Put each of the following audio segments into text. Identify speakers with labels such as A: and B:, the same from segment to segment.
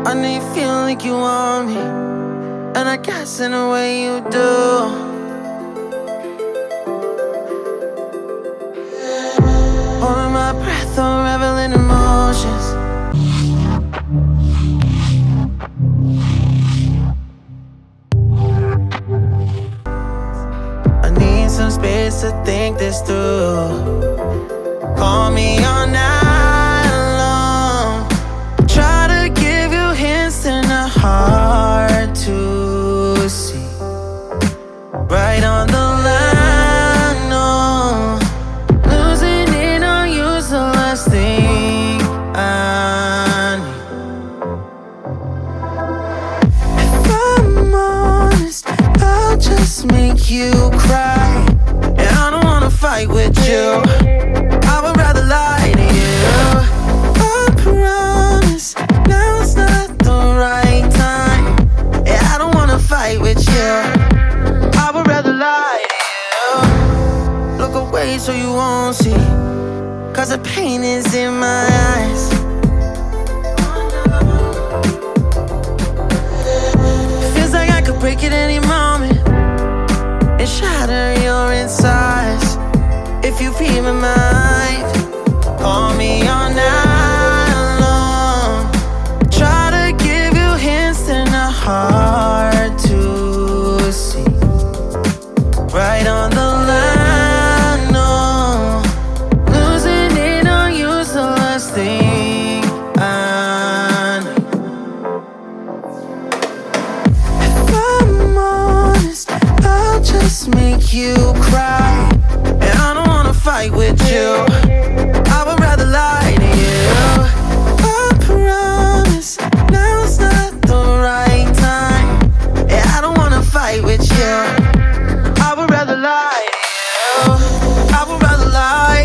A: I know you feel like you want me, and I guess in a way you do. Holding my breath, unraveling emotions. I need some space to think this through. Call me all night long. Try to give you hints and a hard to see. Right on the line, no. Losing it on you's the last thing I need. If I'm honest, I'll just make you cry. And I don't wanna fight with you. I would rather lie to you. I promise now's not the right time. Yeah, I don't wanna fight with you. I would rather lie to you. Look away so you won't see, 'cause the pain is in my eyes. Feels like I could break at any moment and shatter your insides. If you read my mind, call me all night long. Try to give you hints and a hard to see. Right on the line, no. Losing it on you's the last thing I need. If I'm honest, I'll just make you cry. And I don't wanna fight with you. I would rather lie to you. I promise now's not the right time. Yeah, I don't wanna fight with you. I would rather lie to you. I would rather lie.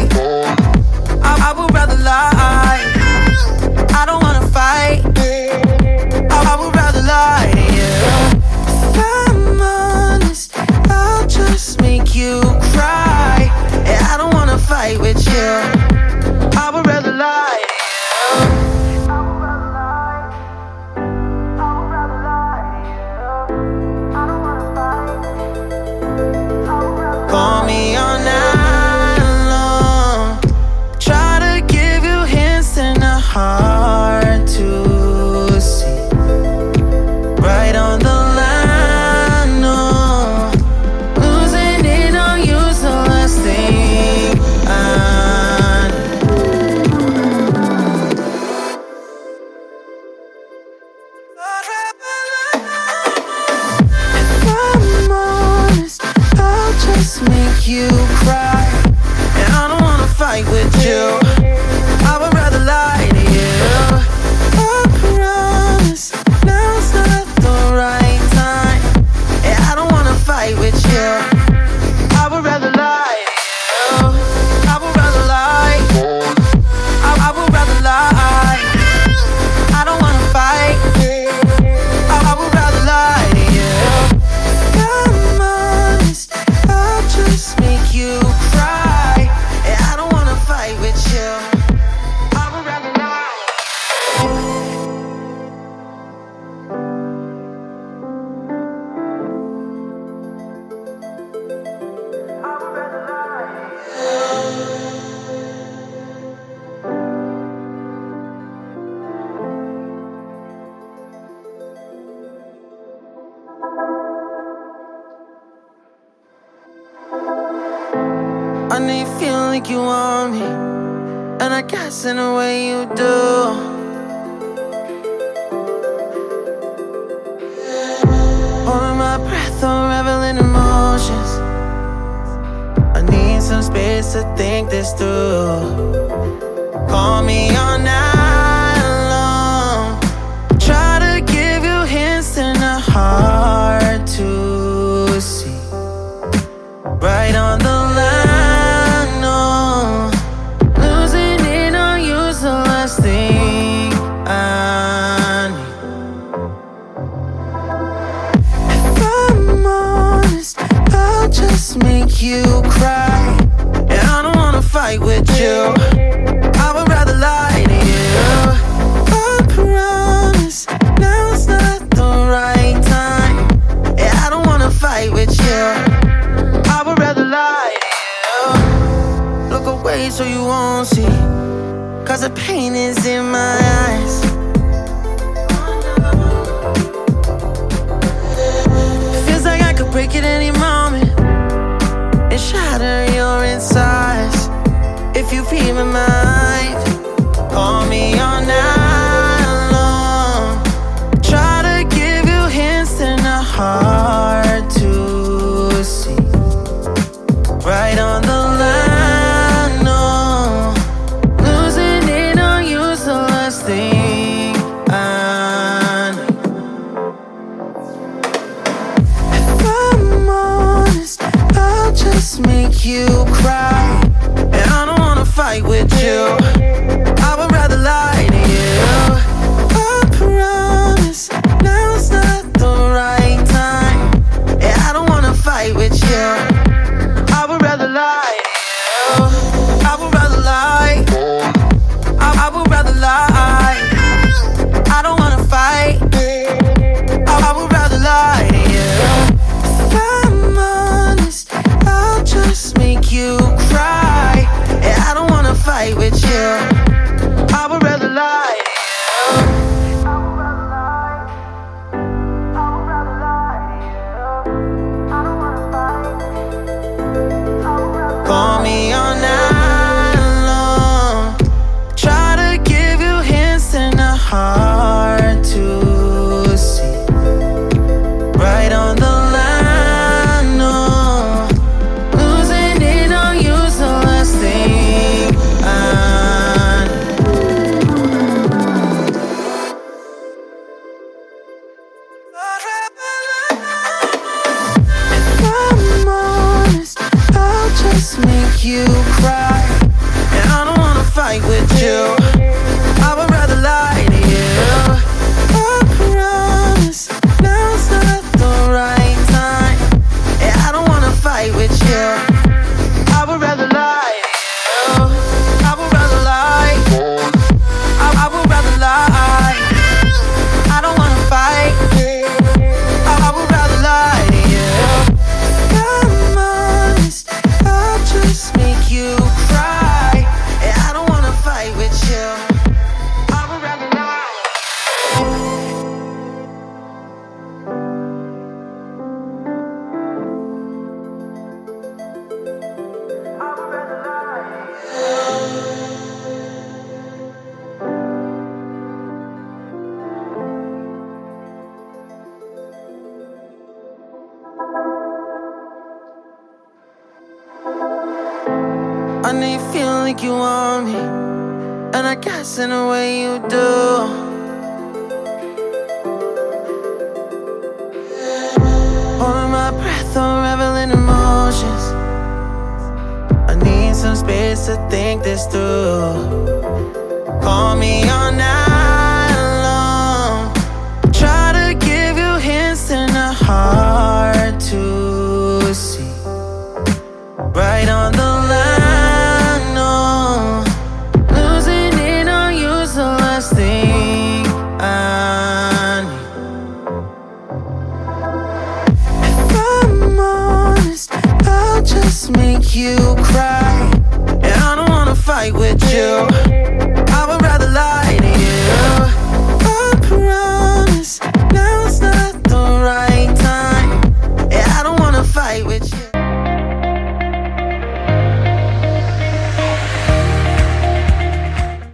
A: I would rather lie. I don't wanna fight. I would rather lie to you. If I'm honest, I'll just make you cry. Yeah, I don't wanna fight with you. I would rather lie to you. Call me all night long. Try to give you hints and a hard to see. Right on the line, no. Losing it on you's the last thing I need. If I'm honest, I'll just make you cry. And I don't wanna fight with you. I would rather lie to you. I promise now's not the right time. Yeah, I don't wanna fight with you. I would rather lie to you. I would rather lie. I would rather lie. I don't wanna fight. I would rather lie to you. If I'm honest, I'll just make you cry. Yeah, I don't wanna fight with you. I would rather lie. I would rather lie. I know you feel like you want me, and I guess in a way you do. Holding my breath, unraveling emotions. I need some space to think this through. Call me all night long. Try to give you hints and a hard to see. Right on the line, no. Losing it on you's the last thing I need. If I'm honest, I'll just make you cry. And I don't wanna fight with you. I would rather lie to you. I promise won't see, 'cause the pain is in my eyes. Feels like I could break at any moment and shatter your insides. If you feel my mind, call me all night long. Try to give you hints that are hard to see. Right on the line, no. Losing it on you's the last thing I need. If I'm honest, I'll just make you cry. And I don't wanna fight with you, I would rather lie to you. I promise, now's not the right time. And I don't wanna fight with you, I would rather lie to you. I would rather lie, I would rather lie. I don't wanna fight, I would rather lie to you. If I'm honest, I'll just make you cry. And I don't wanna fight with you, I would rather lie to you. Call me all night long. Try to give you hints that are hard to see. Right on the line, no. Losing it on you's the last thing I need. If I'm honest, I'll just make you cry. And I don't wanna fight with you, I would rather lie to you. I promise, now's not the right time. And I don't wanna fight with you, I would rather lie to you. I would rather lie, I would rather lie. I don't wanna fight, I would rather lie to you. If I'm honest, I'll just make you cry. And I don't wanna fight with you, I would rather lie. I would rather lie. I know you feel like you want me, and I guess in a way you do. Holding my breath, unraveling emotions. I need some space to think this through. Call me